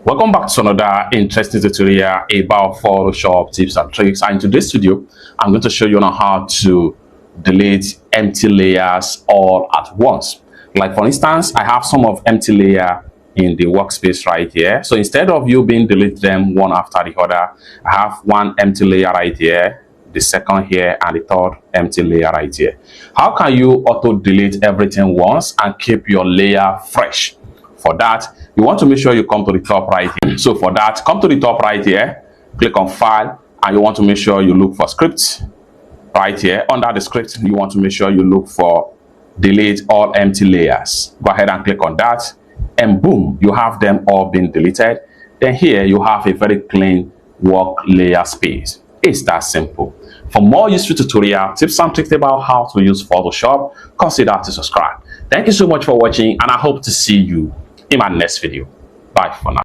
Welcome back to another interesting tutorial about Photoshop tips and tricks. And in today's video, I'm going to show you on how to delete empty layers all at once. Like for instance, I have some of empty layer in the workspace right here. So instead of you being delete them one after the other, I have one empty layer right here, the second here, and the third empty layer right here. How can you auto delete everything once and keep your layer fresh? For that, you want to make sure you come to the top right here. So for that, come to the top right here, click on File, and you want to make sure you look for Script right here. Under the script, you want to make sure you look for Delete All Empty Layers. Go ahead and click on that, and boom, you have them all been deleted. Then here you have a very clean work layer space. It's that simple. For more useful tutorial tips and tricks about how to use Photoshop, consider to subscribe. Thank you so much for watching, and I hope to see you in my next video. Bye for now.